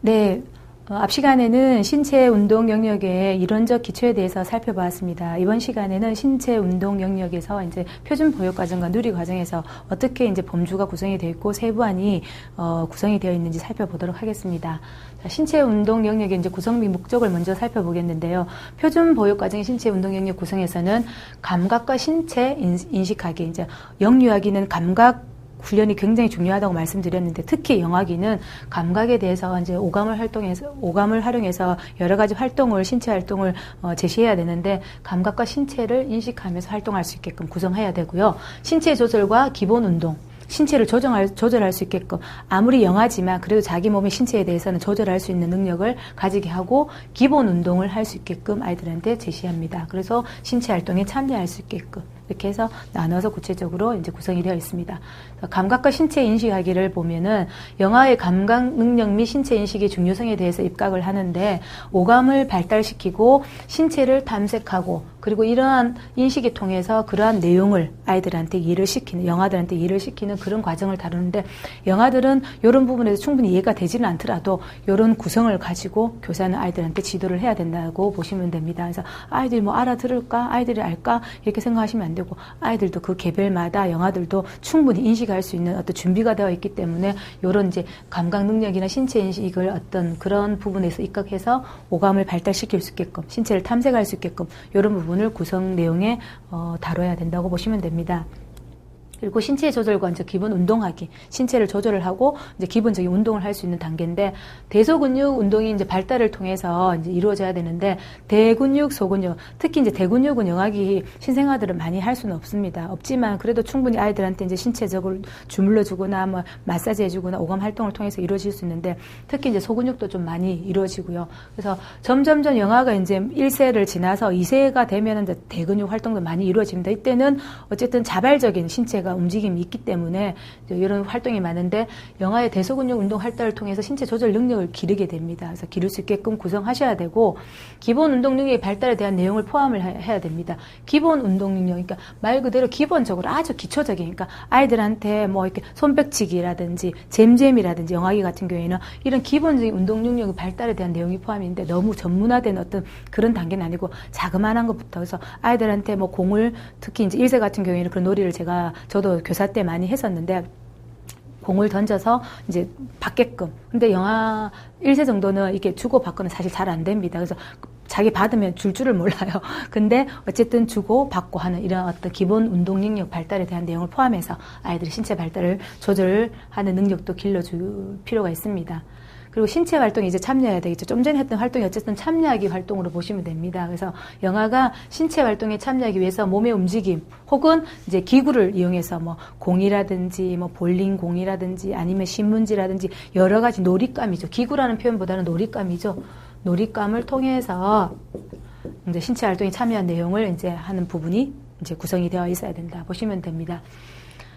네. 앞 시간에는 신체 운동 영역의 이론적 기초에 대해서 살펴보았습니다. 이번 시간에는 신체 운동 영역에서 이제 표준 보육 과정과 누리 과정에서 어떻게 이제 범주가 구성이 되어 있고 세부안이 구성이 되어 있는지 살펴보도록 하겠습니다. 자, 신체 운동 영역의 이제 구성 및 목적을 먼저 살펴보겠는데요. 표준 보육 과정의 신체 운동 영역 구성에서는 감각과 신체 인식하기, 이제 영유아기는 감각 훈련이 굉장히 중요하다고 말씀드렸는데 특히 영아기는 감각에 대해서 이제 오감을 활용해서 여러 가지 활동을 신체 활동을 제시해야 되는데 감각과 신체를 인식하면서 활동할 수 있게끔 구성해야 되고요. 신체 조절과 기본 운동. 신체를 조절할 수 있게끔 아무리 영아지만 그래도 자기 몸의 신체에 대해서는 조절할 수 있는 능력을 가지게 하고 기본 운동을 할 수 있게끔 아이들한테 제시합니다. 그래서 신체 활동에 참여할 수 있게끔 이렇게 해서 나눠서 구체적으로 이제 구성이 되어 있습니다. 감각과 신체 인식하기를 보면은 영아의 감각 능력 및 신체 인식의 중요성에 대해서 입각을 하는데 오감을 발달시키고 신체를 탐색하고 그리고 이러한 인식을 통해서 그러한 내용을 아이들한테 이해를 시키는, 영아들한테 이해를 시키는 그런 과정을 다루는데 영아들은 이런 부분에서 충분히 이해가 되지는 않더라도 이런 구성을 가지고 교사는 아이들한테 지도를 해야 된다고 보시면 됩니다. 그래서 아이들이 뭐 알아들을까? 아이들이 알까? 이렇게 생각하시면 안 되고 아이들도 그 개별마다 영아들도 충분히 인식할 수 있는 어떤 준비가 되어 있기 때문에 이런 이제 감각 능력이나 신체 인식을 어떤 그런 부분에서 입각해서 오감을 발달시킬 수 있게끔 신체를 탐색할 수 있게끔 이런 부분을 구성 내용에 다뤄야 된다고 보시면 됩니다. 그리고 신체 조절과 이제 기본 운동하기, 신체를 조절을 하고 이제 기본적인 운동을 할 수 있는 단계인데 대소근육 운동이 이제 발달을 통해서 이제 이루어져야 되는데 대근육, 소근육, 특히 이제 대근육은 영아기 신생아들은 많이 할 수는 없습니다. 없지만 그래도 충분히 아이들한테 이제 신체적으로 주물러주거나 뭐 마사지 해주거나 오감 활동을 통해서 이루어질 수 있는데 특히 이제 소근육도 좀 많이 이루어지고요. 그래서 점점점 영아가 이제 1세를 지나서 2세가 되면은 이제 대근육 활동도 많이 이루어집니다. 이때는 어쨌든 자발적인 신체가 움직임이 있기 때문에 이런 활동이 많은데 영아의 대소근육 운동 활동을 통해서 신체 조절 능력을 기르게 됩니다. 그래서 기를 수 있게끔 구성하셔야 되고 기본 운동 능력의 발달에 대한 내용을 포함을 해야 됩니다. 기본 운동 능력, 그러니까 말 그대로 기본적으로 아주 기초적인, 그러니까 아이들한테 뭐 이렇게 손뼉치기라든지 잼잼이라든지 영아기 같은 경우에는 이런 기본적인 운동 능력의 발달에 대한 내용이 포함인데 너무 전문화된 어떤 그런 단계는 아니고 자그마한 것부터 해서 아이들한테 뭐 공을 특히 이제 1세 같은 경우에는 그런 놀이를 저도 교사 때 많이 했었는데 공을 던져서 이제 받게끔. 근데 영아 1세 정도는 이렇게 주고 받고는 사실 잘 안 됩니다. 그래서 자기 받으면 줄 줄을 몰라요. 근데 어쨌든 주고 받고 하는 이런 어떤 기본 운동 능력 발달에 대한 내용을 포함해서 아이들의 신체 발달을 조절하는 능력도 길러줄 필요가 있습니다. 그리고 신체 활동에 이제 참여해야 되겠죠. 좀 전에 했던 활동이 어쨌든 참여하기 활동으로 보시면 됩니다. 그래서 영아가 신체 활동에 참여하기 위해서 몸의 움직임 혹은 이제 기구를 이용해서 뭐 공이라든지 뭐 볼링 공이라든지 아니면 신문지라든지 여러 가지 놀잇감이죠. 기구라는 표현보다는 놀잇감이죠. 놀잇감을 통해서 이제 신체 활동에 참여한 내용을 이제 하는 부분이 이제 구성이 되어 있어야 된다 보시면 됩니다.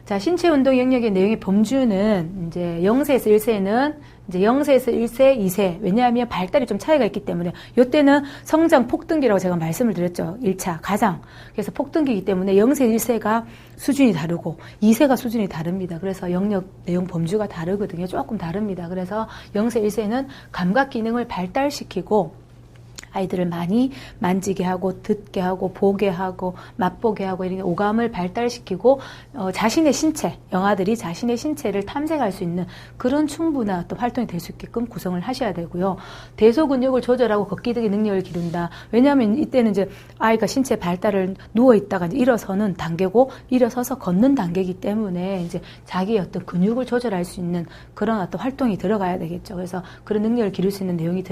자, 신체 운동 영역의 내용의 범주는 이제 0세에서 1세는 이제 0세에서 1세, 2세. 왜냐하면 발달이 좀 차이가 있기 때문에 요때는 성장 폭등기라고 제가 말씀을 드렸죠. 1차 가장. 그래서 폭등기이기 때문에 0세, 1세가 수준이 다르고 2세가 수준이 다릅니다. 그래서 영역 내용 범주가 다르거든요. 조금 다릅니다. 그래서 0세, 1세는 감각 기능을 발달시키고 아이들을 많이 만지게 하고 듣게 하고 보게 하고 맛보게 하고 이렇게 오감을 발달시키고 자신의 신체, 영아들이 자신의 신체를 탐색할 수 있는 그런 충분한 또 활동이 될 수 있게끔 구성을 하셔야 되고요. 대소근육을 조절하고 걷기 등의 능력을 기른다. 왜냐하면 이때는 이제 아이가 신체 발달을 누워 있다가 이제 일어서는 단계고 일어서서 걷는 단계이기 때문에 이제 자기의 어떤 근육을 조절할 수 있는 그런 어떤 활동이 들어가야 되겠죠. 그래서 그런 능력을 기를 수 있는 내용이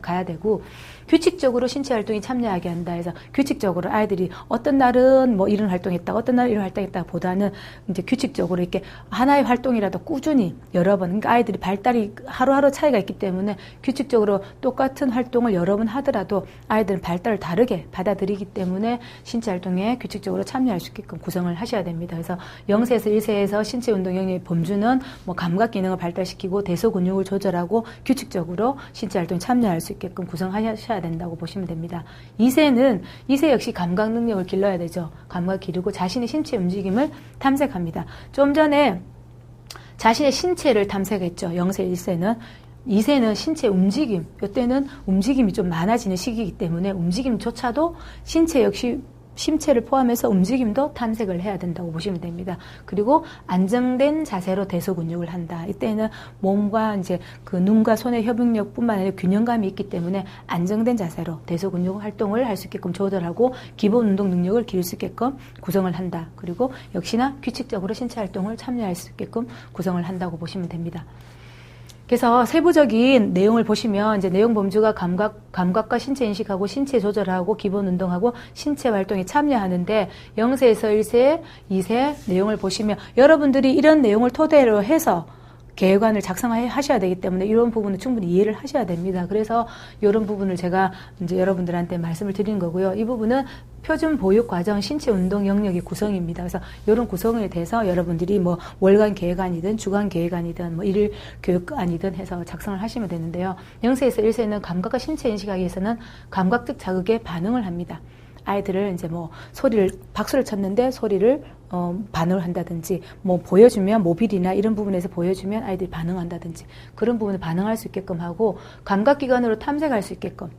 가야 되고 규칙적으로 신체 활동에 참여하게 한다 해서 규칙적으로 아이들이 어떤 날은 뭐 이런 활동했다, 어떤 날은 이런 활동했다 보다는 이제 규칙적으로 이렇게 하나의 활동이라도 꾸준히 여러 번, 그러니까 아이들이 발달이 하루하루 차이가 있기 때문에 규칙적으로 똑같은 활동을 여러 번 하더라도 아이들은 발달을 다르게 받아들이기 때문에 신체 활동에 규칙적으로 참여할 수 있게끔 구성을 하셔야 됩니다. 그래서 0세에서 1세에서 신체 운동 영역의 범주는 뭐 감각 기능을 발달시키고 대소 근육을 조절하고 규칙적으로 신체 활동에 참여할 수 있게끔 구성하셔야 된다고 보시면 됩니다. 2세 역시 감각 능력을 길러야 되죠. 감각 기르고 자신의 신체 움직임을 탐색합니다. 좀 전에 자신의 신체를 탐색했죠. 0세, 1세는 2세는 신체 움직임, 이때는 움직임이 좀 많아지는 시기이기 때문에 움직임조차도 신체 역시 심체를 포함해서 움직임도 탐색을 해야 된다고 보시면 됩니다. 그리고 안정된 자세로 대소근육을 한다. 이때는 몸과 이제 그 눈과 손의 협응력뿐만 아니라 균형감이 있기 때문에 안정된 자세로 대소근육 활동을 할 수 있게끔 조절하고 기본 운동 능력을 기를 수 있게끔 구성을 한다. 그리고 역시나 규칙적으로 신체 활동을 참여할 수 있게끔 구성을 한다고 보시면 됩니다. 그래서 세부적인 내용을 보시면 이제 내용 범주가 감각과 신체 인식하고 신체 조절하고 기본 운동하고 신체 활동에 참여하는데 0세에서 1세, 2세 내용을 보시면 여러분들이 이런 내용을 토대로 해서 계획안을 작성하셔야 되기 때문에 이런 부분은 충분히 이해를 하셔야 됩니다. 그래서 이런 부분을 제가 이제 여러분들한테 말씀을 드린 거고요. 이 부분은 표준 보육 과정 신체 운동 영역의 구성입니다. 그래서 이런 구성에 대해서 여러분들이 뭐 월간 계획안이든 주간 계획안이든 뭐 일일 교육안이든 해서 작성을 하시면 되는데요. 0세에서 1세는 감각과 신체 인식하기 위해서는 감각적 자극에 반응을 합니다. 아이들을 이제 뭐 박수를 쳤는데 소리를 반응을 한다든지, 뭐 보여주면 모빌이나 이런 부분에서 보여주면 아이들이 반응한다든지 그런 부분에 반응할 수 있게끔 하고 감각기관으로 탐색할 수 있게끔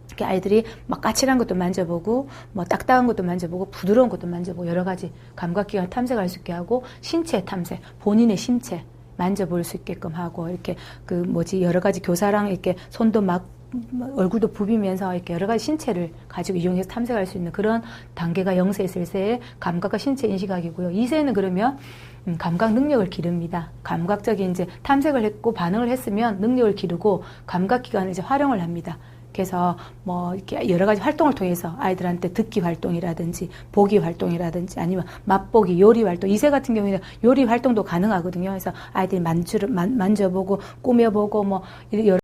이렇게 아이들이 막 까칠한 것도 만져보고 뭐 딱딱한 것도 만져보고 부드러운 것도 만져보고 여러 가지 감각기관 탐색할 수 있게 하고 신체 탐색, 본인의 신체 만져볼 수 있게끔 하고 이렇게 여러 가지 교사랑 이렇게 손도 막 얼굴도 부비면서 이렇게 여러 가지 신체를 가지고 이용해서 탐색할 수 있는 그런 단계가 0세에서 1세의 감각과 신체 인식학이고요. 2세는 그러면 감각 능력을 기릅니다. 감각적인 이제 탐색을 했고 반응을 했으면 능력을 기르고 감각 기관을 이제 활용을 합니다. 그래서 뭐 이렇게 여러 가지 활동을 통해서 아이들한테 듣기 활동이라든지 보기 활동이라든지 아니면 맛보기, 요리 활동. 2세 같은 경우에는 요리 활동도 가능하거든요. 그래서 아이들이 만져보고 꾸며보고 뭐 여러